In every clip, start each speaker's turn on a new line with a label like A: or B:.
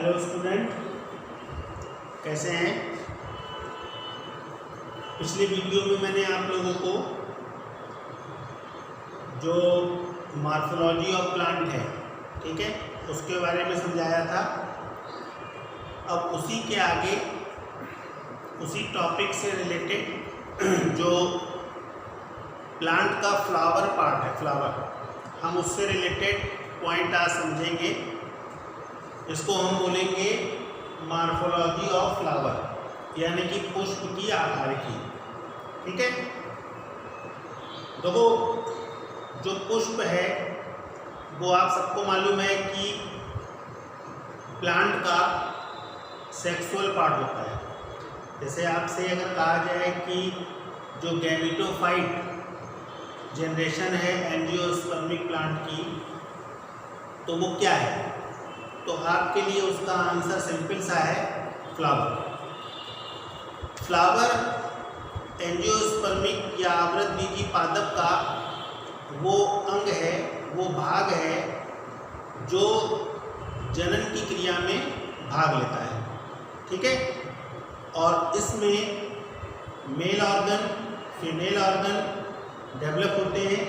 A: Hello student, कैसे हैं। पिछली वीडियो में मैंने आप लोगों को जो मॉर्फोलॉजी ऑफ प्लांट है, ठीक है, उसके बारे में समझाया था। अब उसी के आगे उसी टॉपिक से रिलेटेड जो प्लांट का फ्लावर पार्ट है, फ्लावर, हम उससे रिलेटेड पॉइंट आज समझेंगे। इसको हम बोलेंगे मॉर्फोलॉजी ऑफ फ्लावर, यानी कि पुष्प की आकार की। ठीक है, देखो जो पुष्प है वो आप सबको मालूम है कि प्लांट का सेक्सुअल पार्ट होता है। जैसे आपसे अगर कहा जाए कि जो गैमेटोफाइट जनरेशन है एंजियोस्पर्मिक प्लांट की, तो वो क्या है, तो आपके लिए उसका आंसर सिंपल सा है, फ्लावर। फ्लावर एंजियोस्पर्मिक या आवृतबीजी पादप का वो अंग है, वो भाग है जो जनन की क्रिया में भाग लेता है। ठीक है, और इसमें male organ, female organ develop होते हैं,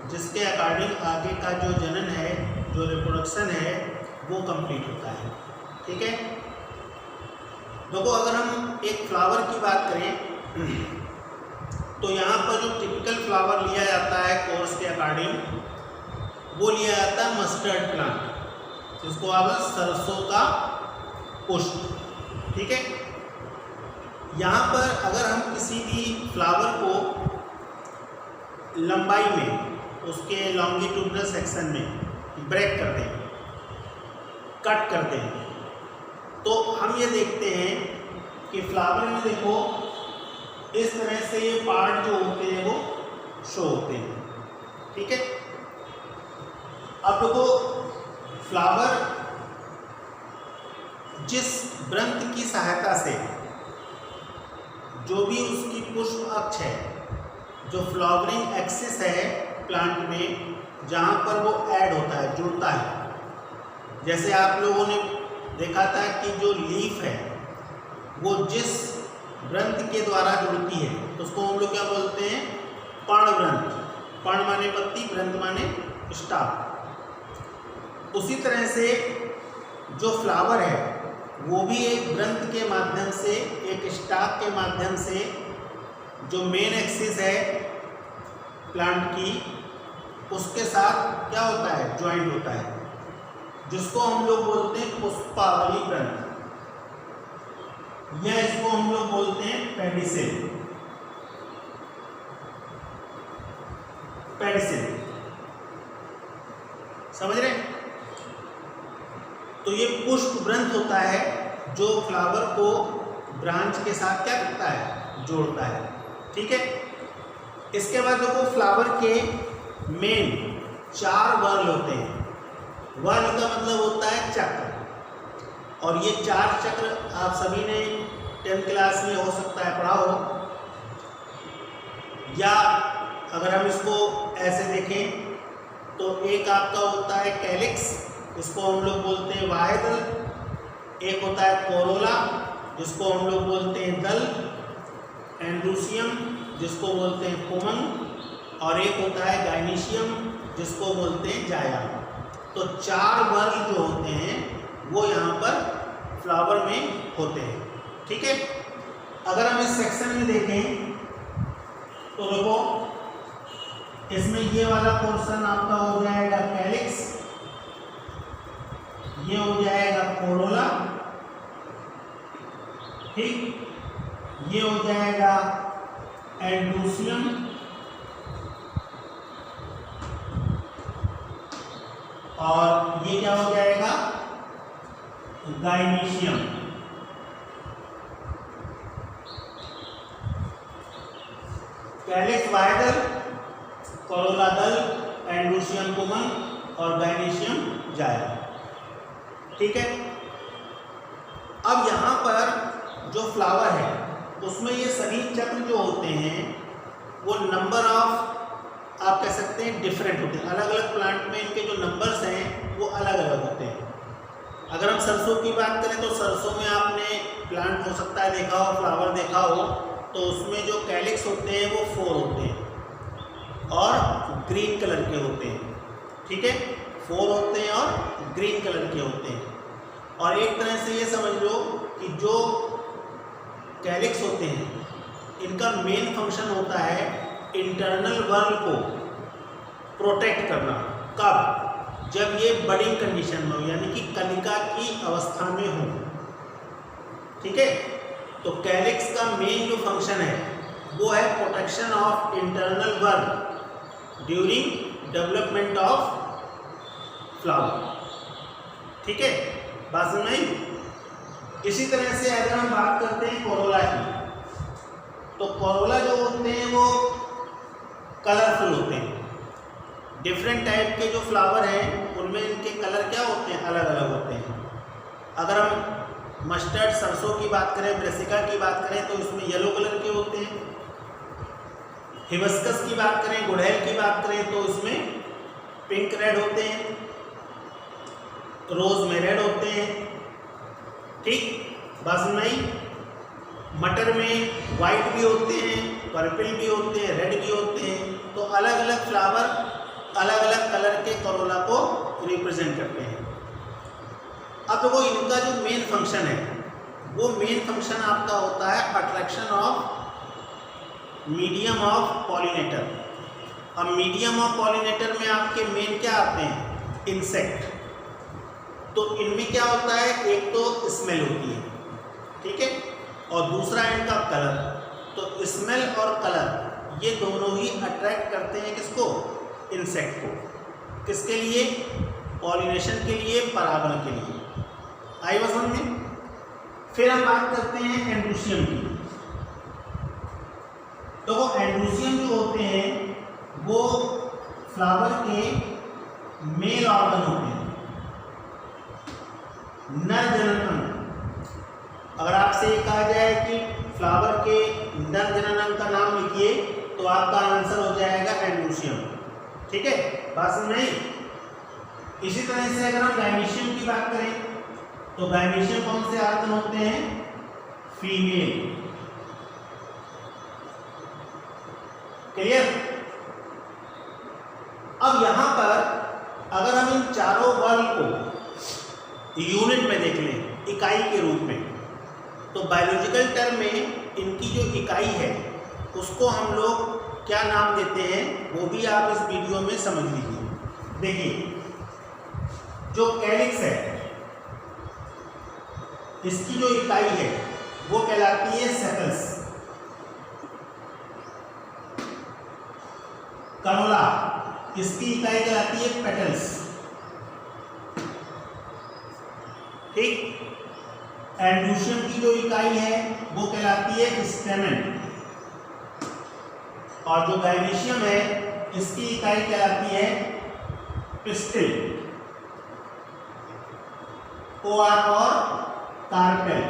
A: जिसके अकॉर्डिंग आगे का जो जनन है, जो रिप्रोडक्शन है, वो कंप्लीट होता है। ठीक है, देखो अगर हम एक फ्लावर की बात करें तो यहाँ पर जो टिपिकल फ्लावर लिया जाता है कोर्स के अकॉर्डिंग, वो लिया जाता है मस्टर्ड प्लांट, जिसको आप सरसों का पुष्प। ठीक है, यहाँ पर अगर हम किसी भी फ्लावर को लंबाई में, उसके लॉन्गिट्यूडनल सेक्शन में ब्रेक कर दें, कट कर दें, तो हम ये देखते हैं कि फ्लावर में देखो इस तरह से ये पार्ट जो होते हैं वो शो होते हैं। ठीक है, अब देखो फ्लावर जिस ग्रंथ की सहायता से जो भी उसकी पुष्प अक्ष है, जो फ्लावरिंग एक्सिस है प्लांट में, जहाँ पर वो ऐड होता है, जुड़ता है। जैसे आप लोगों ने देखा था कि जो लीफ है वो जिस ग्रंथ के द्वारा जुड़ती है, तो उसको हम लोग क्या बोलते हैं, पर्णग्रंथ। पर्ण माने पत्ती, ग्रंथ माने स्टाक। उसी तरह से जो फ्लावर है वो भी एक ग्रंथ के माध्यम से, एक स्टाक के माध्यम से जो मेन एक्सिस है प्लांट की, उसके साथ क्या होता है, ज्वाइंट होता है, जिसको हम लोग बोलते हैं पुष्पावली ग्रंथ, या इसको हम लोग बोलते हैं पेडिसिल। पेडिसिल समझ रहे हैं। तो ये पुष्प ग्रंथ होता है जो फ्लावर को ब्रांच के साथ क्या करता है, जोड़ता है। ठीक है, इसके बाद देखो फ्लावर के मेन 4 वर्ल होते हैं। वर्ल का मतलब होता है चक्र, और ये 4 चक्र आप सभी ने 10th क्लास में हो सकता है पढ़ा हो, या अगर हम इसको ऐसे देखें तो एक आपका होता है कैलिक्स, इसको हम लोग बोलते हैं वाहेदल। एक होता है कोरोला, जिसको हम लोग बोलते हैं दल, एंड्रूसियम, जिसको बोलते हैं पोमन, और एक होता है गाइनीशियम, जिसको बोलते हैं जाया। तो 4 वर्ग जो होते हैं वो यहाँ पर फ्लावर में होते हैं। ठीक है, अगर हम इस सेक्शन में देखें तो देखो इसमें ये वाला पोर्शन आपका हो जाएगा कैलिक्स, ये हो जाएगा कोरोला, ठीक, ये हो जाएगा एंड्रूसियम, और ये क्या हो जाएगा, गाइनीशियम। कैलिक्स वाहेदल, कोरोला दल, एंड्रूसियम पोमन और गाइनीशियम जाया। ठीक है, अब यहाँ पर जो फ्लावर है उसमें ये सभी चक्र जो होते हैं वो नंबर ऑफ, आप कह सकते हैं डिफरेंट होते हैं। अलग अलग प्लांट में इनके जो नंबर्स हैं वो अलग अलग होते हैं। अगर हम सरसों की बात करें तो सरसों में आपने प्लांट हो सकता है देखा हो, फ्लावर देखा हो, तो उसमें जो कैलिक्स होते हैं वो 4 होते हैं और ग्रीन कलर के होते हैं। ठीक है, 4 होते हैं और ग्रीन कलर के होते हैं। और एक तरह से ये समझ लो कि जो कैलिक्स होते हैं इनका मेन फंक्शन होता है इंटरनल वर्ल को प्रोटेक्ट करना। कब? जब ये बडिंग कंडीशन में हो, यानी कि कलिका की अवस्था में हो। ठीक है, तो कैलिक्स का मेन जो फंक्शन है वो है protection of internal whorl during development of flower. ठीक है, बात समझ में आई? इसी तरह से अगर हम बात करते हैं कोरोला की, तो कोरोला जो होते हैं वो कलरफुल होते हैं। डिफरेंट टाइप के जो फ्लावर हैं उनमें इनके कलर क्या होते हैं, अलग अलग होते हैं। अगर हम मस्टर्ड सरसों की बात करें, ब्रेसिका की बात करें तो इसमें येलो कलर के होते हैं। हिबिस्कस की बात करें, गुड़हल की बात करें तो इसमें पिंक रेड होते हैं, रोज में रेड होते हैं। ठीक, बस नहीं, मटर में वाइट भी होते हैं, पर्पल भी होते हैं, रेड भी होते हैं। तो अलग अलग फ्लावर अलग अलग कलर के कोरोला को रिप्रेजेंट करते हैं। अब देखो इनका जो मेन फंक्शन है वो मेन फंक्शन आपका होता है attraction of medium of pollinator. अब मीडियम ऑफ पॉलिनेटर में आपके मेन क्या आते हैं, इंसेक्ट। तो इनमें क्या होता है, एक तो स्मेल होती है, ठीक है, और दूसरा इनका कलर। तो स्मेल और कलर ये दोनों ही अट्रैक्ट करते हैं किसको, इंसेक्ट को। किसके लिए, पॉलिनेशन के लिए, परागण के लिए। आई बात समझ में? फिर हम बात करते हैं एंड्रूसियम की। तो वो एंड्रूसियम जो होते हैं वो फ्लावर के मेल ऑर्गन होते हैं, नर जनन अंग। अगर आपसे ये कहा जाए कि फ्लावर के नर जनन अंग का नाम लिखिए तो आपका आंसर हो जाएगा एंड्रूसियम। ठीक है, बात समझ में आई? इसी तरह से अगर हम गायनीशियम की बात करें तो गायनीशियम कौन से आर्गन होते हैं, फीमेल। क्लियर? अब यहां पर अगर हम इन चारों वर्ग को यूनिट में देख लें, इकाई के रूप में, तो बायोलॉजिकल टर्म में इनकी जो इकाई है उसको हम लोग क्या नाम देते हैं वो भी आप इस वीडियो में समझ लीजिए। देखिए, जो कैलिक्स है इसकी जो इकाई है वो कहलाती है सेपल्स। करोला इसकी इकाई कहलाती है पेटल्स। ठीक, एंड्रूसियम की जो इकाई है वो कहलाती है स्टेमेन, और जो गायनीशियम है इसकी इकाई कहलाती है पिस्टिल, और कार्पेल।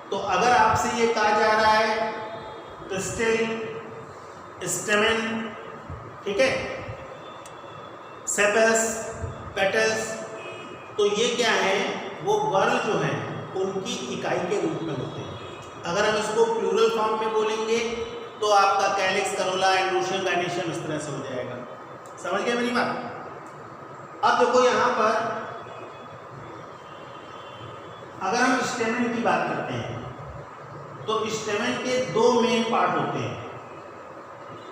A: तो अगर आपसे ये कहा जा रहा है पिस्टिल, स्टेमेन, ठीक है, सेपल्स, पेटल्स, तो ये क्या है, वो वर्ल जो है उनकी इकाई के रूप में होते हैं। अगर हम इसको प्लूरल फॉर्म में बोलेंगे तो आपका कैलिक्स, करोला, एंड्रूसियम, गायनीशियम इस तरह से हो जाएगा। समझ गए मेरी बात? अब देखो यहां पर अगर हम स्टेमेन की बात करते हैं तो स्टेमेन के 2 मेन पार्ट होते हैं।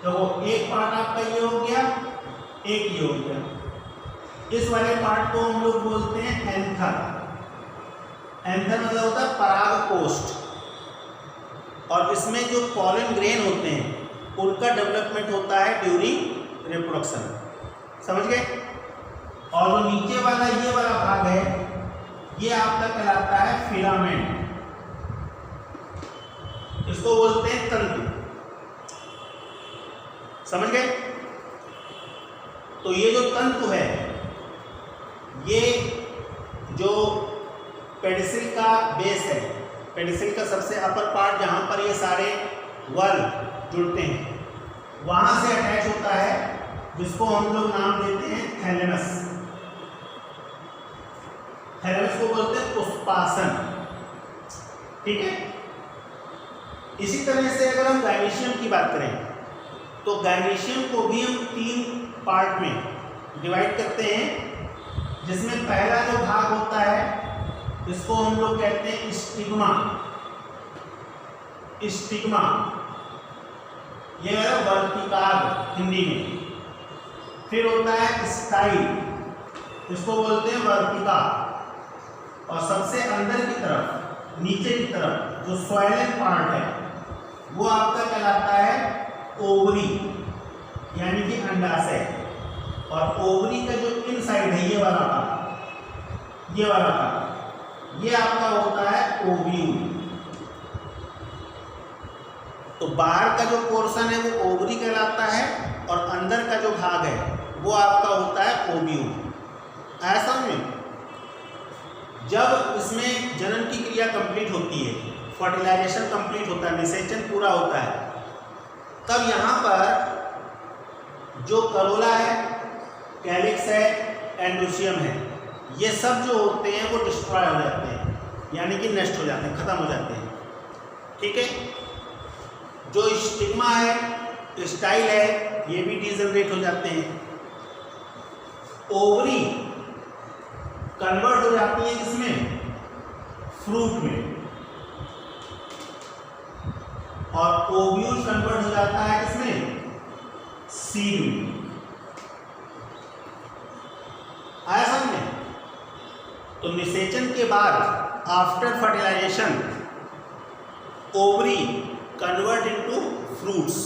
A: तो एक पार्ट आपका ये हो गया, एक ये हो गया। इस वाले पार्ट को हम लोग बोलते हैं एंथर। एंथर मतलब होता है परागकोष्ठ, और इसमें जो पॉलन ग्रेन होते हैं उनका डेवलपमेंट होता है ड्यूरिंग रिप्रोडक्शन। समझ गए? और जो नीचे वाला ये वाला भाग है ये आपका कहलाता है फिलामेंट, इसको बोलते हैं तंतु। समझ गए? तो ये जो तंतु है ये जो पेडिसिल का बेस है, पेडिसिल का सबसे अपर पार्ट जहां पर ये सारे वर्ग जुड़ते हैं वहां से अटैच होता है जिसको हम लोग नाम देते हैं थैलेमस। थैलेमस को बोलते हैं पुष्पासन। ठीक है। इसी तरह से अगर हम गायनीशियम की बात करें तो गायनीशियम को भी हम 3 पार्ट में डिवाइड करते हैं, जिसमें पहला जो भाग होता है इसको हम लोग कहते हैं स्टिग्मा। स्टिग्मा ये है वर्तिकाग्र हिंदी में। फिर होता है स्टाइल, इसको बोलते हैं वर्तिका। और सबसे अंदर की तरफ, नीचे की तरफ जो सॉइलन पार्ट है वो आपका कहलाता है ओवरी, यानी कि अंडाशय। और ओवरी का जो इनसाइड है ये वाला पार्ट, ये वाला पार्ट, ये आपका होता है ओव्यूल। तो बाहर का जो पोर्शन है वो ओवरी कहलाता है और अंदर का जो भाग है वो आपका होता है ओव्यूल। ऐसा में जब इसमें जनन की क्रिया कंप्लीट होती है, फर्टिलाइजेशन कंप्लीट होता है, निषेचन पूरा होता है, तब यहाँ पर जो करोला है, कैलिक्स है, एंडोसियम है, ये सब जो होते हैं वो डिस्ट्रॉय हो जाते हैं, यानी कि नष्ट हो जाते हैं, खत्म हो जाते हैं। ठीक है। जो स्टिग्मा है, स्टाइल है, ये भी डिजनरेट हो जाते हैं। ओवरी कन्वर्ट हो जाती है किसमें? फ्रूट में। और ओव्यूल कन्वर्ट हो जाता है किसमें? सीड में। आया समझ में? तो निषेचन के बाद after fertilization ovary convert into fruits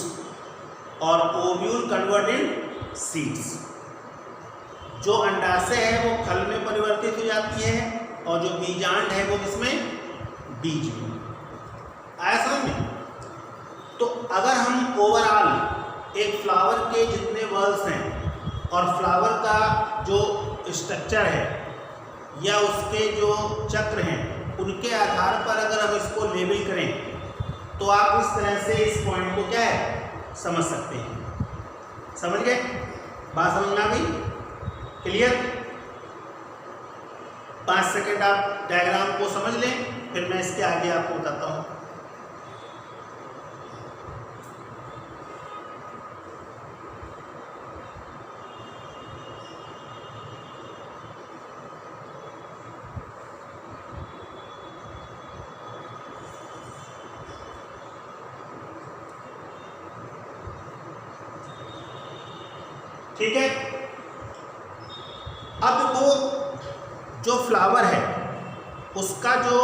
A: और ओव्यूल कन्वर्ट इन सीड्स। जो अंडाशय है वो खल में परिवर्तित हो जाती है और जो बीजांड है वो किसमें? बीज में। आया समझ में? तो अगर हम ओवरऑल एक फ्लावर के जितने वर्ल्स हैं और फ्लावर का जो स्ट्रक्चर है या उसके जो चक्र हैं उनके आधार पर अगर हम इसको लेबल करें तो आप इस तरह से इस पॉइंट को क्या है समझ सकते हैं। समझ गए? बात समझ में आ गई? क्लियर? 5 सेकेंड आप डायग्राम को समझ लें, फिर मैं इसके आगे आपको बताता हूँ। ठीक है। अब वो जो फ्लावर है उसका जो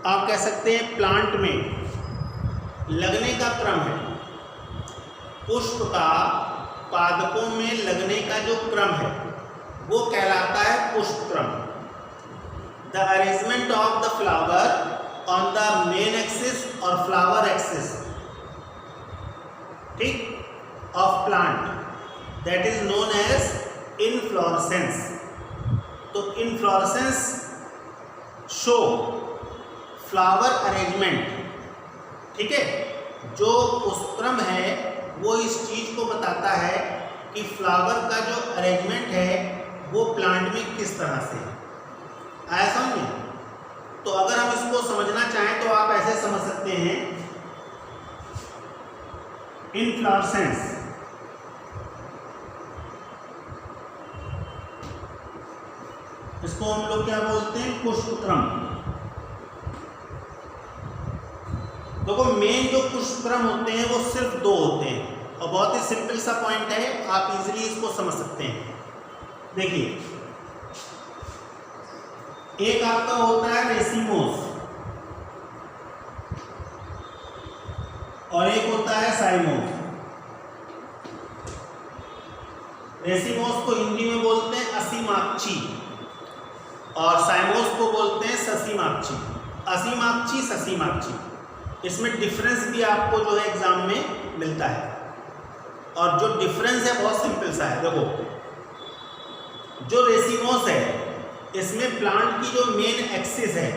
A: आप कह सकते हैं प्लांट में लगने का क्रम है, पुष्प का पादपों में लगने का जो क्रम है वो कहलाता है पुष्प क्रम। The arrangement of the flower on the main axis और फ्लावर एक्सिस, ठीक, of plant, that is known as inflorescence। तो inflorescence show flower arrangement। ठीक है। जो पुष्पक्रम है वो इस चीज को बताता है कि फ्लावर का जो अरेंजमेंट है वो प्लांट में किस तरह से है। आया समझ में? तो अगर हम इसको समझना चाहें तो आप ऐसे समझ सकते हैं, inflorescence इसको हम लोग क्या बोलते हैं? पुष्पक्रम। देखो मेन जो पुष्पक्रम होते हैं वो सिर्फ 2 होते हैं और बहुत ही सिंपल सा पॉइंट है, आप इजीली इसको समझ सकते हैं। देखिए, एक आपका होता है रेसिमोस और एक होता है साइमोस। रेसिमोस को हिंदी में बोलते हैं असीमाक्षी और साइमोस को बोलते हैं ससीमाक्षी। असीमाक्षी, ससीमाक्षी, इसमें डिफरेंस भी आपको जो है एग्जाम में मिलता है। और जो डिफरेंस है बहुत सिंपल सा है। देखो, जो रेसिमोस है इसमें प्लांट की जो मेन एक्सिस है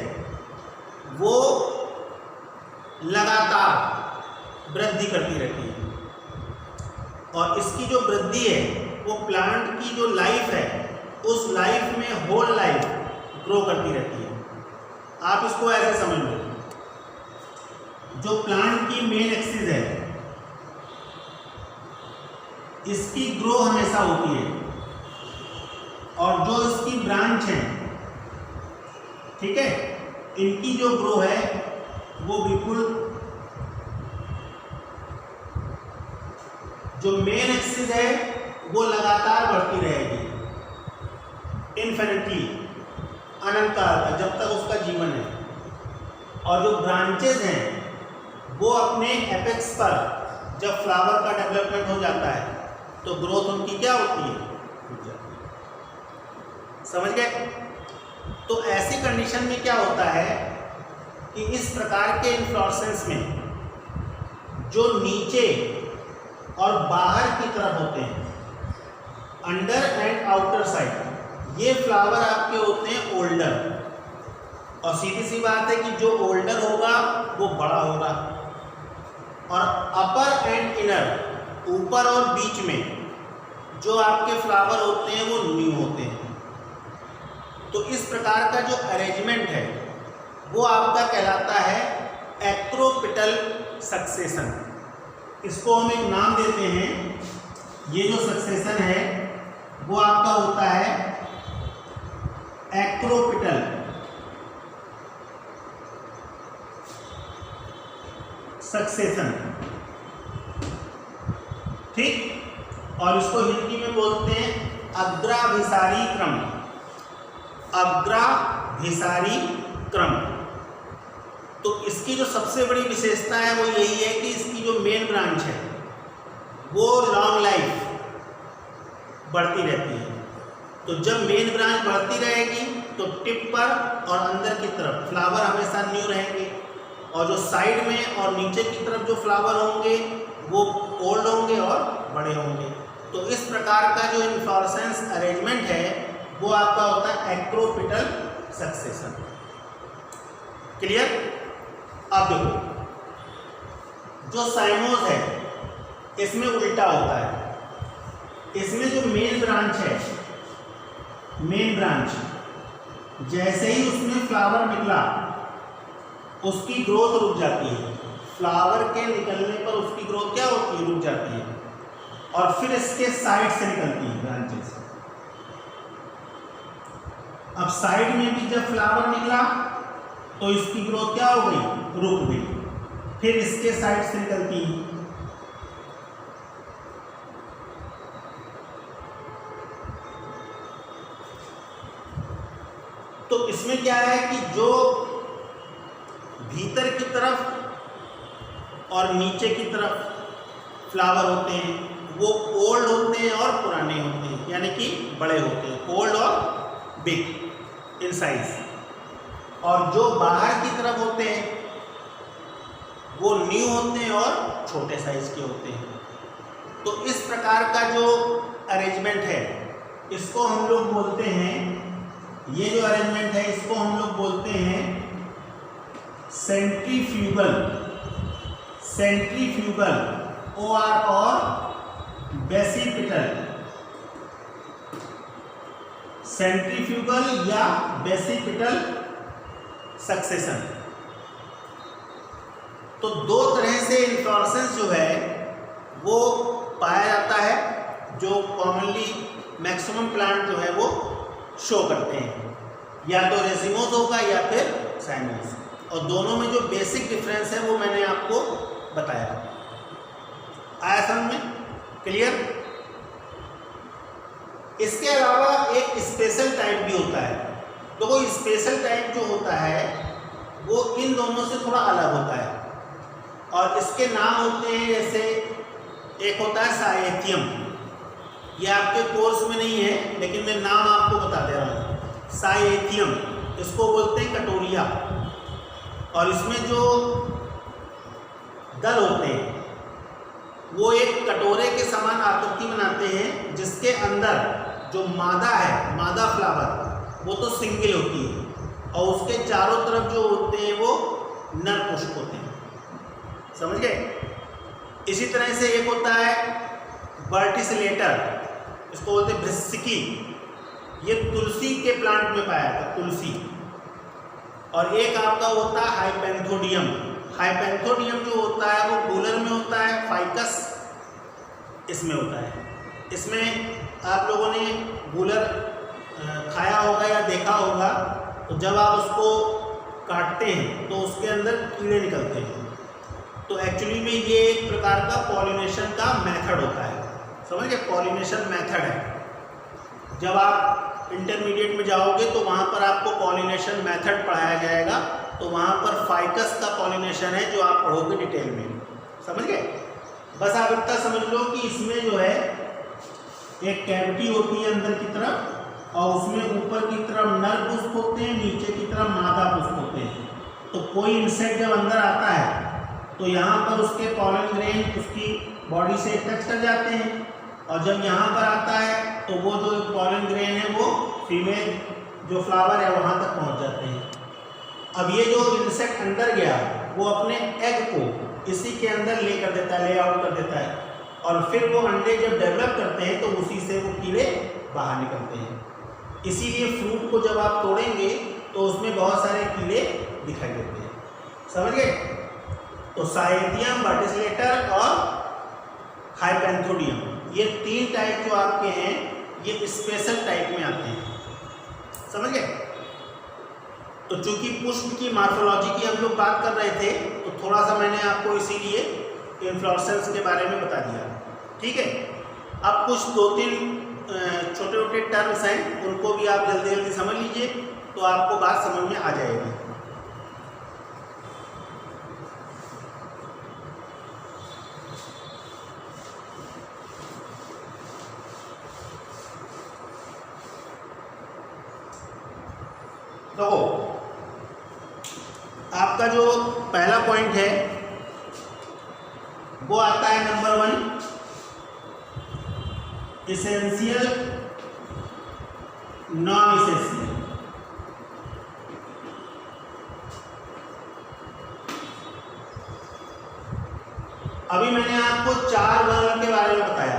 A: वो लगातार वृद्धि करती रहती है। और इसकी जो वृद्धि है वो प्लांट की जो लाइफ है उस लाइफ में होल लाइफ ग्रो करती रहती है। आप इसको ऐसे समझ लो, जो प्लांट की मेन एक्सिस है इसकी ग्रो हमेशा होती है, और जो इसकी ब्रांच है, ठीक है, इनकी जो ग्रो है वो बिल्कुल, जो मेन एक्सिस है वो लगातार बढ़ती रहेगी इन्फिनिटली, अनंत काल तक, जब तक उसका जीवन है। और जो ब्रांचेस हैं वो अपने एपेक्स पर जब फ्लावर का डेवलपमेंट हो जाता है तो ग्रोथ उनकी क्या होती है, रुक जाती है। समझ गए? तो ऐसी कंडीशन में क्या होता है कि इस प्रकार के इन्फ्लोरेसेंस में जो नीचे और बाहर की तरफ होते हैं, अंडर एंड आउटर साइड, ये फ्लावर आपके होते हैं ओल्डर। और सीधी सी बात है कि जो ओल्डर होगा वो बड़ा होगा, और अपर एंड इनर, ऊपर और बीच में जो आपके फ्लावर होते हैं वो न्यू होते हैं। तो इस प्रकार का जो अरेंजमेंट है वो आपका कहलाता है एक्रोपिटल सक्सेशन। इसको हम एक नाम देते हैं, ये जो सक्सेशन है वो आपका होता है एक्रोपिटल सक्सेशन, ठीक। और इसको हिंदी में बोलते हैं अग्राभिसारी क्रम, अग्राभिसारी क्रम। तो इसकी जो सबसे बड़ी विशेषता है वो यही है कि इसकी जो मेन ब्रांच है वो लॉन्ग लाइफ बढ़ती रहती है। तो जब मेन ब्रांच बढ़ती रहेगी तो टिप पर और अंदर की तरफ फ्लावर हमेशा न्यू रहेंगे, और जो साइड में और नीचे की तरफ जो फ्लावर होंगे वो ओल्ड होंगे और बड़े होंगे। तो इस प्रकार का जो इन्फ्लोरेसेंस अरेंजमेंट है वो आपका होता है एक्रोपिटल सक्सेशन। क्लियर? अब देखो, जो साइमोस है इसमें उल्टा होता है। इसमें जो मेन ब्रांच है, मेन ब्रांच जैसे ही उसमें फ्लावर निकला उसकी ग्रोथ रुक जाती है। फ्लावर के निकलने पर उसकी ग्रोथ क्या होती है, रुक जाती है, और फिर इसके साइड से निकलती है ब्रांचेस। अब साइड में भी जब फ्लावर निकला तो इसकी ग्रोथ क्या हो गई, रुक गई, फिर इसके साइड से निकलती है। तो इसमें क्या है कि जो भीतर की तरफ और नीचे की तरफ फ्लावर होते हैं वो ओल्ड होते हैं और पुराने होते हैं, यानी कि बड़े होते हैं, ओल्ड और बिग इन साइज। और जो बाहर की तरफ होते हैं वो न्यू होते हैं और छोटे साइज के होते हैं। तो इस प्रकार का जो अरेंजमेंट है इसको हम लोग बोलते हैं, ये जो अरेंजमेंट है इसको हम लोग बोलते हैं सेंट्रीफ्यूगल, सेंट्रीफ्यूगल OR और बेसिपिटल, सेंट्रीफ्यूगल या बेसिपिटल सक्सेशन। तो दो तरह से इन्फ्लोरेसेंस जो है वो पाया जाता है, जो कॉमनली मैक्सिमम प्लांट जो है वो शो करते हैं, या तो रेसिमोस होगा या फिर साइमोस। और दोनों में जो बेसिक डिफरेंस है वो मैंने आपको बताया। आया समझ में? क्लियर? इसके अलावा एक स्पेशल टाइप भी होता है। तो वो स्पेशल टाइप जो होता है वो इन दोनों से थोड़ा अलग होता है, और इसके नाम होते हैं, जैसे एक होता है साइएथियम, ये आपके कोर्स में नहीं है लेकिन मैं नाम आपको बता दे रहा हूँ। साइएथियम, इसको बोलते हैं कटोरिया। और इसमें जो दल होते हैं वो एक कटोरे के समान आकृति बनाते हैं, जिसके अंदर जो मादा है, मादा फ्लावर, वो तो सिंगल होती है, और उसके चारों तरफ जो होते हैं वो नर पुष्प होते हैं। समझ गए? इसी तरह से एक होता है वर्टिसिलेटर, इसको बोलते हैं भृसिकी, ये तुलसी के प्लांट में पाया जाता है, तुलसी। और एक आपका होता है हाइपेंथोडियम। हाइपेंथोडियम जो होता है वो गूलर में होता है, फाइकस इसमें होता है। इसमें आप लोगों ने गूलर खाया होगा या देखा होगा, तो जब आप उसको काटते हैं तो उसके अंदर कीड़े निकलते हैं। तो एक्चुअली में ये एक प्रकार का पॉलिनेशन का मेथड होता है, समझ गए, पॉलिनेशन मेथड है। जब आप इंटरमीडिएट में जाओगे तो वहाँ पर आपको पॉलिनेशन मेथड पढ़ाया जाएगा, तो वहाँ पर फाइकस का पॉलिनेशन है जो आप पढ़ोगे डिटेल में, समझ गए। बस आप इतना समझ लो कि इसमें जो है एक कैविटी होती है अंदर की तरफ, और उसमें ऊपर की तरफ नर पुष्प होते हैं, नीचे की तरफ मादा पुष्प होते हैं। तो कोई इंसेक्ट जब अंदर आता है तो यहाँ पर उसके पॉलन ग्रेन उसकी बॉडी से टच कर जाते हैं, और जब यहाँ पर आता है तो वो जो पॉलन ग्रेन है वो फीमेल जो फ्लावर है वहाँ तक पहुँच जाते हैं। अब ये जो इंसेक्ट अंदर गया वो अपने एग को इसी के अंदर ले कर देता है, ले आउट कर देता है, और फिर वो अंडे जब डेवलप करते हैं तो उसी से वो कीड़े बाहर निकलते हैं। इसीलिए फ्रूट को जब आप तोड़ेंगे तो उसमें बहुत सारे कीड़े दिखाई देते हैं, समझ गए। तो साइथियम, वर्टिसिलेटर और हाइपेंथोडियम, ये 3 टाइप जो आपके हैं ये स्पेशल टाइप में आते हैं, समझ गए। तो चूंकि पुष्प की मॉर्फोलॉजी की हम लोग बात कर रहे थे, तो थोड़ा सा मैंने आपको इसीलिए इन्फ्लोरेसेंस के बारे में बता दिया, ठीक है। अब कुछ 2-3 छोटे छोटे टर्म्स हैं, उनको भी आप जल्दी जल्दी समझ लीजिए तो आपको बात समझ में आ जाएगी। तो आपका जो पहला पॉइंट है वो आता है नंबर 1, इसेंशियल नॉन इसेंशियल। अभी मैंने आपको 4 वर्ण के बारे में बताया,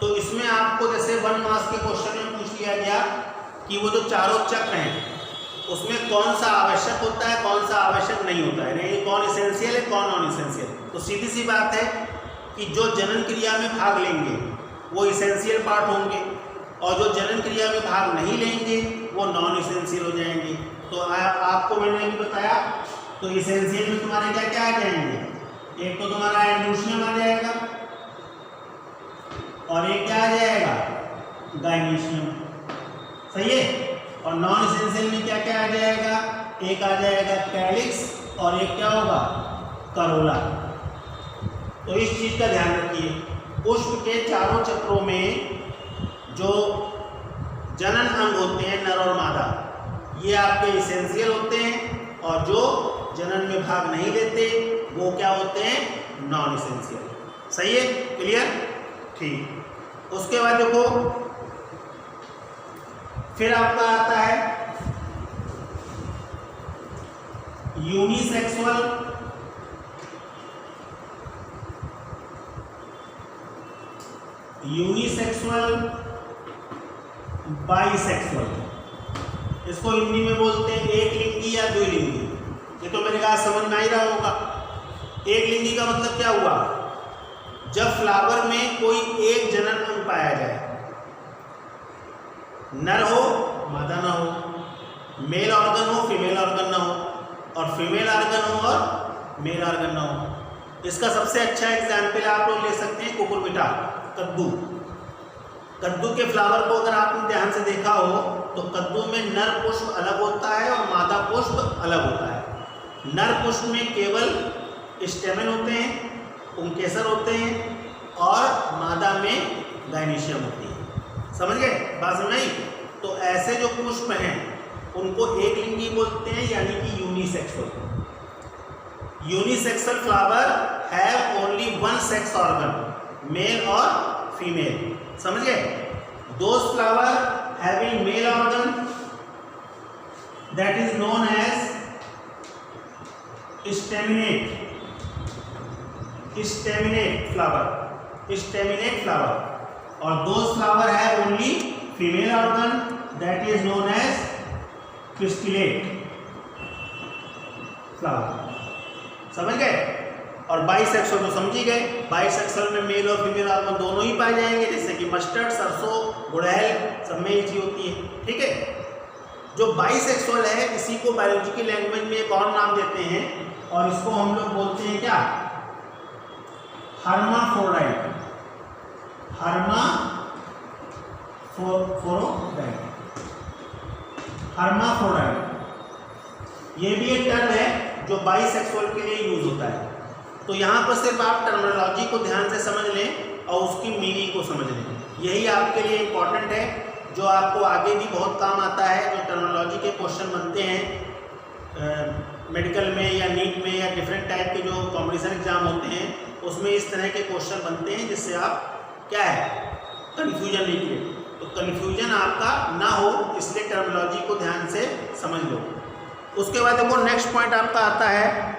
A: तो इसमें आपको जैसे 1 मार्क्स के क्वेश्चन में पूछ लिया गया कि वो जो चारों चक्र हैं उसमें कौन सा आवश्यक होता है, कौन सा आवश्यक नहीं होता है, नहीं कौन इसेंशियल है, कौन नॉन इसेंशियल। तो सीधी सी बात है कि जो जनन क्रिया में भाग लेंगे वो इसेंशियल पार्ट होंगे, और जो जनन क्रिया में भाग नहीं लेंगे वो नॉन इसेंशियल हो जाएंगे। तो आपको मैंने अभी बताया, तो इसेंशियल में तुम्हारे क्या क्या आ जाएंगे, एक तो तुम्हारा एंड्रोशियम आ जाएगा, और एक क्या आ जाएगा, गायनीशियम, सही है। और नॉन इसेंशियल में क्या क्या आ जाएगा, एक आ जाएगा कैलिक्स, और एक क्या होगा, करोला। तो इस चीज का ध्यान रखिए, पुष्प के चारों चक्रों में जो जनन अंग होते हैं नर और मादा, ये आपके इसेंशियल होते हैं, और जो जनन में भाग नहीं लेते वो क्या होते हैं, नॉन इसेंशियल, सही है, क्लियर, ठीक। उसके बाद देखो फिर आपका आता है यूनिसेक्सुअल, बाइसेक्सुअल। इसको हिंदी में बोलते हैं एक लिंगी या द्विलिंगी। ये तो मेरे कहा समझ में आ ही रहा होगा। एक लिंगी का मतलब क्या हुआ, जब फ्लावर में कोई एक जनन अंग पाया जाए, नर हो मादा ना हो, मेल ऑर्गन हो फीमेल ऑर्गन ना हो, और फीमेल ऑर्गन हो और मेल ऑर्गन ना हो। इसका सबसे अच्छा एग्जाम्पल आप लोग ले सकते हैं कुकुरबिटा, कद्दू। कद्दू के फ्लावर को अगर आपने ध्यान से देखा हो तो कद्दू में नर पुष्प अलग होता है और मादा पुष्प अलग होता है। नर पुष्प में केवल स्टेमन होते हैं, पुंकेसर होते हैं, और मादा में गायनीशियम होती है, समझ गए बात समझ आई। तो ऐसे जो पुष्प हैं उनको एक लिंगी बोलते हैं, यानी कि unisexual. Unisexual flower have only one sex organ, male और फीमेल, समझ गए। Those flower having male organ that is known as staminate flower, staminate flower, और दोज फ्लावर है only female organ, that is known as pistillate flower. समझ गए? और bisexual तो समझ ही गए, बाइसेक्सुअल में मेल और फीमेल ऑर्गन दोनों ही पाए जाएंगे, जैसे कि मस्टर्ड, सरसों, गुड़हल, सब में ये चीज होती है। ठीक है? जो बाइसेक्सुअल है इसी को बायोलॉजी की लैंग्वेज में एक और नाम देते हैं, और इसको हम लोग बोलते हैं क्या? हर्माफ्रोडाइट। हर्माफ्रोडाइट ये भी एक टर्म है जो बाइसेक्सुअल के लिए यूज होता है। तो यहाँ पर सिर्फ आप टर्मिनोलॉजी को ध्यान से समझ लें और उसकी मीनिंग को समझ लें, यही आपके लिए इम्पोर्टेंट है, जो आपको आगे भी बहुत काम आता है। जो टर्मिनोलॉजी के क्वेश्चन बनते हैं मेडिकल में या नीट में या डिफरेंट टाइप के जो कॉम्पिटिशन एग्जाम होते हैं, उसमें इस तरह के क्वेश्चन बनते हैं जिससे आप क्या है कन्फ्यूजन नहीं क्रिएट, तो कन्फ्यूजन आपका ना हो, इसलिए टर्मिनोलॉजी को ध्यान से समझ लो। उसके बाद देखो नेक्स्ट पॉइंट आपका आता है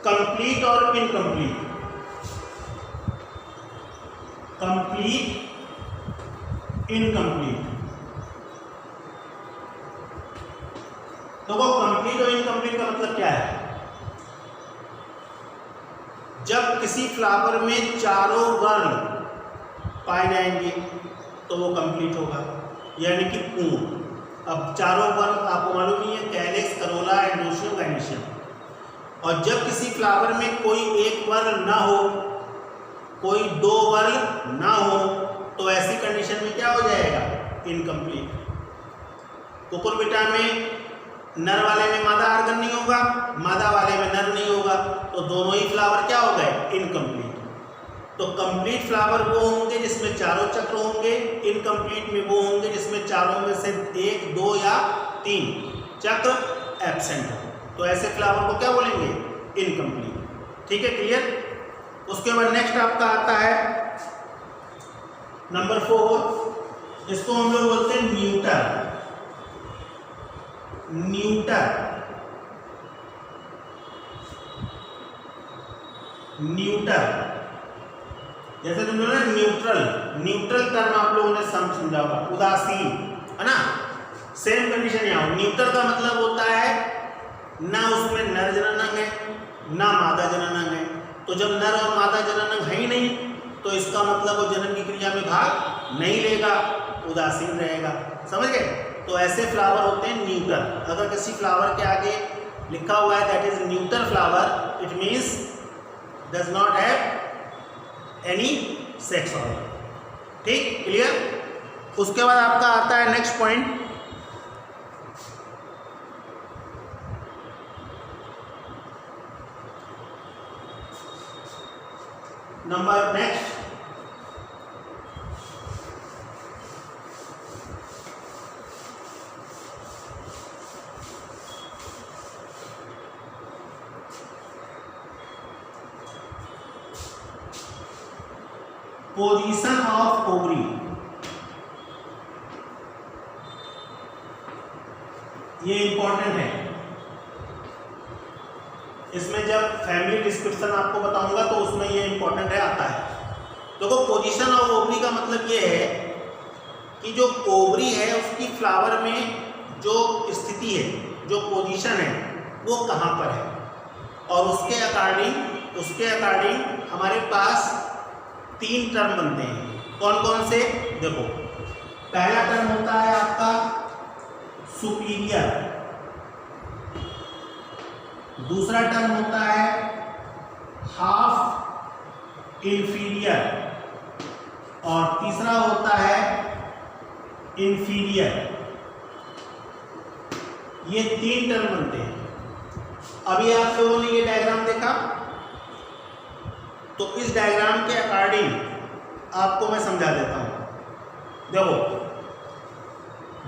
A: कंप्लीट और इनकम्प्लीट। Complete, incomplete. तो वो कंप्लीट और इनकम्प्लीट का मतलब क्या है? जब किसी फ्लावर में चारों वर्ण पाए जाएंगे तो वो कंप्लीट होगा, यानी कि पूर्ण। अब चारों वर्ण आपको मालूम ही है, कैलिक्स, करोला, एंडोशियम, गाइनोशियम। और जब किसी फ्लावर में कोई एक वर्ण ना हो, कोई दो वर्ण ना हो, तो ऐसी कंडीशन में क्या हो जाएगा? इनकम्प्लीट। कुकुरबिटा में नर वाले में मादा आर्गन नहीं होगा, मादा वाले में नर नहीं होगा, तो दोनों ही फ्लावर क्या हो गए? इनकम्प्लीट। तो कंप्लीट फ्लावर वो होंगे जिसमें चारों चक्र होंगे, इनकम्प्लीट में वो होंगे जिसमें चारों में से एक, दो या तीन चक्र एब्सेंट हो, तो ऐसे फ्लावर को क्या बोलेंगे? इनकम्प्लीट। ठीक है, क्लियर? उसके बाद नेक्स्ट आपका आता है नंबर 4, इसको हम लोग बोलते हैं न्यूटर। न्यूटर जैसे तुम लोग ना न्यूट्रल टर्म आप लोगों ने समझा होगा, उदासीन, है ना? सेम कंडीशन यहाँ। न्यूट्रल का मतलब होता है ना उसमें नर जननांग है ना मादा जननांग है, तो जब नर और मादा जननांग है ही नहीं तो इसका मतलब वो जनन की क्रिया में भाग नहीं लेगा, उदासीन रहेगा। समझ गए? तो ऐसे फ्लावर होते हैं न्यूट्रल। अगर किसी फ्लावर के आगे लिखा हुआ है that is neutral flower, it means does not have any sex organ. ठीक, क्लियर? उसके बाद आपका आता है next point, number next position of ovary. ये इंपॉर्टेंट है, इसमें जब फैमिली डिस्क्रिप्शन आपको बताऊंगा तो उसमें ये इंपॉर्टेंट है, आता है। देखो पोजीशन ऑफ ओवरी का मतलब ये है कि जो ओवरी है उसकी फ्लावर में जो स्थिति है, जो पोजीशन है, वो कहाँ पर है, और उसके अकॉर्डिंग हमारे पास 3 टर्म बनते हैं। कौन कौन से? देखो, पहला टर्म होता है आपका सुपीरियर, दूसरा टर्म होता है हाफ इंफीरियर, और तीसरा होता है इंफीरियर। ये 3 टर्म बनते हैं। अभी आप लोगों ने ये डायग्राम देखा, तो इस डायग्राम के अकॉर्डिंग आपको मैं समझा देता हूं। देखो,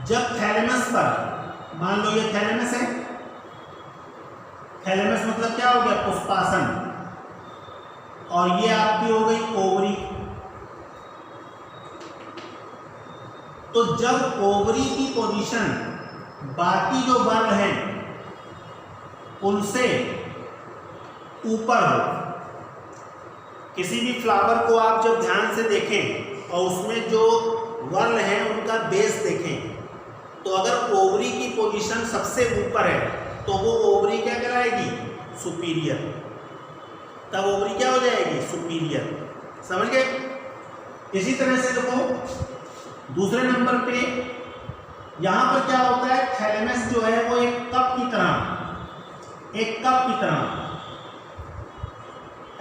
A: जब थैलेमस पर, मान लो ये थैलेमस है, थैलेमस मतलब क्या हो गया? पुष्पासन, और ये आपकी हो गई ओवरी। तो जब ओवरी की पोजीशन बाकी जो वर्ण हैं उनसे ऊपर हो, किसी भी फ्लावर को आप जब ध्यान से देखें और उसमें जो वर्ल हैं उनका बेस देखें, तो अगर ओवरी की पोजीशन सबसे ऊपर है तो वो ओवरी क्या कहलाएगी? सुपीरियर। तब ओवरी क्या हो जाएगी? सुपीरियर। समझ गए? इसी तरह से देखो दूसरे नंबर पे यहाँ पर क्या होता है, थैलेमस जो है वो एक कप की तरह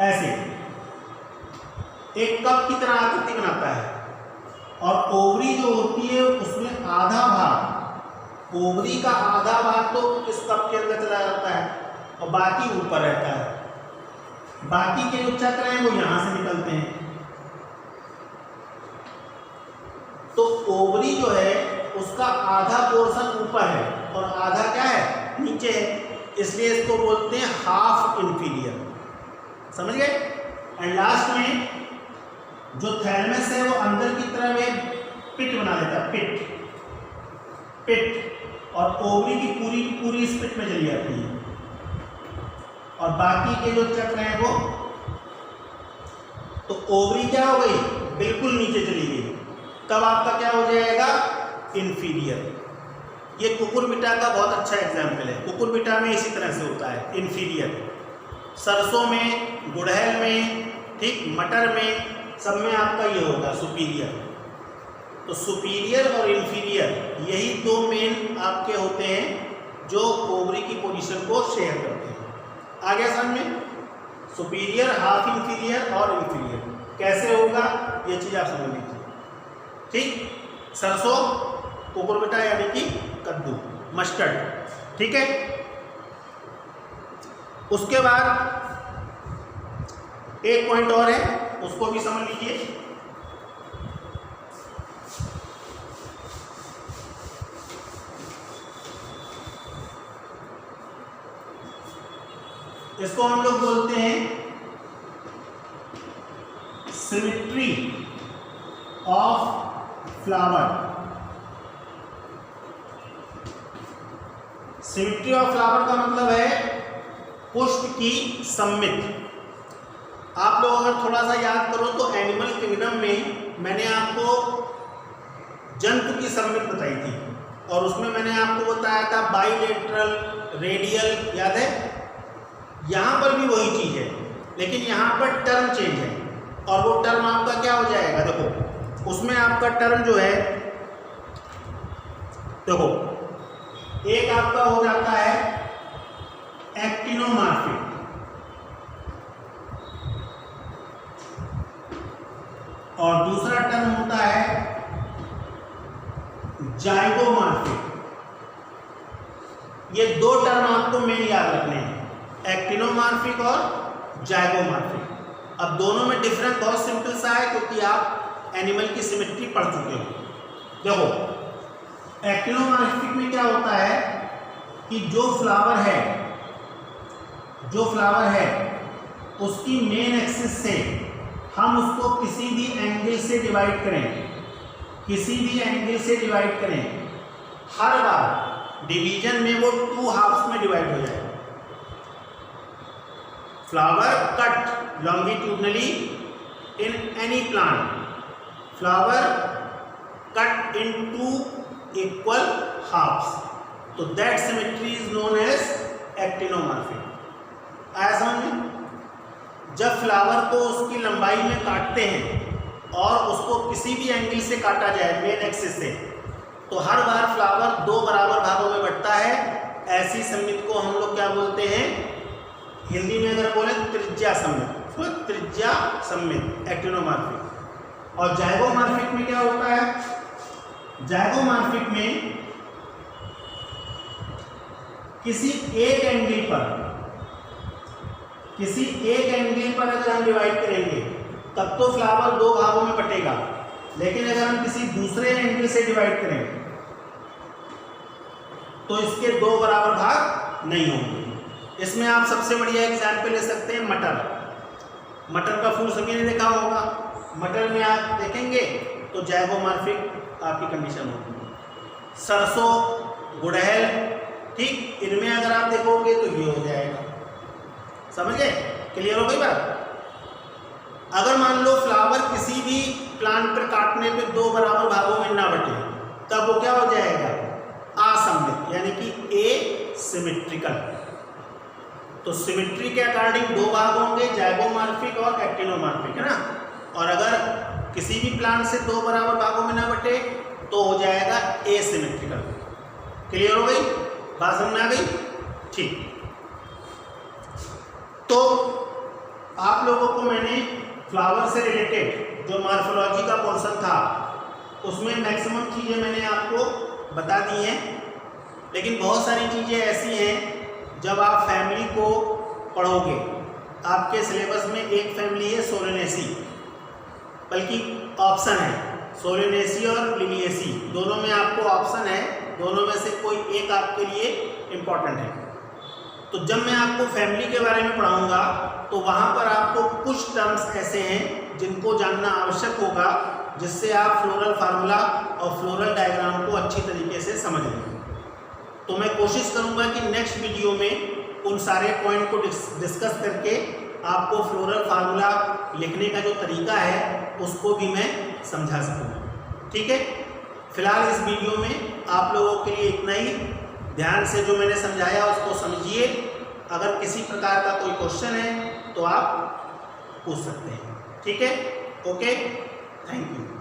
A: ऐसे एक कप की तरह आकृति बनाता है, और ओवरी जो होती है उसमें आधा भाग, ओवरी का आधा भाग तो इस कप के अंदर चला जाता है और बाकी ऊपर रहता है। बाकी के जो चक्र हैं वो यहां से निकलते हैं। तो ओवरी जो है उसका आधा पोर्शन ऊपर है और आधा क्या है? नीचे है, इसलिए इसको बोलते हैं हाफ इंफीरियर। समझ गए? एंड लास्ट में जो थैलेमस है वो अंदर की तरफ एक पिट बना देता है, पिट, और ओवरी की पूरी इस पिट में चली जाती है, और बाकी के जो चक्र हैं वो, तो ओवरी क्या हो गई? बिल्कुल नीचे चली गई। तब आपका क्या हो जाएगा? इंफीरियर। ये कुकुरबिटा का बहुत अच्छा एग्जाम्पल है। कुकुरबिटा में इसी तरह से होता है, इंफीरियर। सरसों में, गुड़हल में, ठीक, मटर में, सब में आपका ये होगा सुपीरियर। तो सुपीरियर और इंफीरियर यही दो मेन आपके होते हैं जो ओवरी की पोजीशन को शेयर करते हैं। आ गया समझ में? सुपीरियर, हाफ इंफीरियर और इंफीरियर कैसे होगा ये चीज़ आप समझ लीजिए। ठीक, सरसों, कुकुरबिटा यानी कि कद्दू, मस्टर्ड। ठीक है, उसके बाद एक पॉइंट और है, उसको भी समझ लीजिए। इसको हम लोग बोलते हैं symmetry of flower. Symmetry of flower का मतलब है पुष्प की सममित। आप लोग अगर थोड़ा सा याद करो तो एनिमल किंगडम में मैंने आपको जंतु की सममित बताई थी, और उसमें मैंने आपको बताया था बाइलेटरल, रेडियल, याद है? यहाँ पर भी वही चीज़ है, लेकिन यहाँ पर टर्म चेंज है, और वो टर्म आपका क्या हो जाएगा? देखो उसमें आपका टर्म जो है, देखो एक आपका हो जाता है एक्टिनोमार्फिक, और दूसरा टर्म होता है जाइगोमार्फिक। ये दो टर्म आपको मेन याद रखने हैं, एक्टिनोमार्फिक और जाइगोमार्फिक। अब दोनों में डिफरेंस बहुत सिंपल सा है, क्योंकि आप एनिमल की सिमेट्री पढ़ चुके हो। देखो एक्टिनोमार्फिक में क्या होता है कि जो फ्लावर है उसकी मेन एक्सिस से हम उसको किसी भी एंगल से डिवाइड करें, हर बार डिवीजन में वो 2 हाफ्स में डिवाइड हो जाए। Flower cut longitudinally in any plant, flower cut in 2 equal halves, तो that symmetry is known as actinomorphic. आया समझ में? जब फ्लावर को उसकी लंबाई में काटते हैं और उसको किसी भी एंगल से काटा जाए मेन एक्सिस से, तो हर बार फ्लावर 2 बराबर भागों में बंटता है। ऐसी सममित को हम लोग क्या बोलते हैं? हिंदी में अगर बोले त्रिज्या सममित, तो त्रिज्या सममित, एक्टिनोमार्फिक। और जाइगोमार्फिक में क्या होता है? जाइगोमार्फिक में किसी एक एंगल पर अगर हम डिवाइड करेंगे तब तो फ्लावर 2 भागों में बटेगा, लेकिन अगर हम किसी दूसरे एंगल से डिवाइड करें तो इसके 2 बराबर भाग नहीं होंगे। इसमें आप सबसे बढ़िया एग्जाम्पल ले सकते हैं मटर का फूल सभी ने देखा होगा। मटर में आप देखेंगे तो जाइगोमार्फिक आपकी कंडीशन होगी। सरसों, गुड़हल, ठीक, इनमें अगर आप देखोगे तो ये हो जाएगा। समझ गए? क्लियर हो गई बात? अगर मान लो फ्लावर किसी भी प्लांट पर काटने पे 2 बराबर भागों में ना बटे, तब वो क्या हो जाएगा? असममित, यानी कि एसिमेट्रिकल। तो सिमेट्री के अकॉर्डिंग 2 भाग होंगे, जाइगोमॉर्फिक और एक्टिनोमॉर्फिक, है ना। और अगर किसी भी प्लांट से 2 बराबर भागों में ना बटे तो हो जाएगा एसिमेट्रिकल। क्लियर हो गई बात, समझ में आ गई? ठीक। तो आप लोगों को मैंने फ्लावर से रिलेटेड जो मॉर्फोलॉजी का पोर्शन था उसमें मैक्सिमम चीज़ें मैंने आपको बता दी हैं, लेकिन बहुत सारी चीज़ें ऐसी हैं जब आप फैमिली को पढ़ोगे, आपके सिलेबस में एक फैमिली है सोलेनेसी, बल्कि ऑप्शन है सोलेनेसी और लिनिएसी, दोनों में आपको ऑप्शन है, दोनों में से कोई एक आपके लिए इम्पॉर्टेंट है। तो जब मैं आपको फैमिली के बारे में पढ़ाऊंगा तो वहाँ पर आपको कुछ टर्म्स ऐसे हैं जिनको जानना आवश्यक होगा, जिससे आप फ्लोरल फार्मूला और फ्लोरल डायग्राम को अच्छी तरीके से समझ लें। तो मैं कोशिश करूँगा कि नेक्स्ट वीडियो में उन सारे पॉइंट को डिस्कस करके आपको फ्लोरल फार्मूला लिखने का जो तरीका है उसको भी मैं समझा सकूँ। ठीक है, फिलहाल इस वीडियो में आप लोगों के लिए इतना ही। ध्यान से जो मैंने समझाया उसको समझिए। अगर किसी प्रकार का कोई क्वेश्चन है तो आप पूछ सकते हैं। ठीक है, ओके, थैंक यू।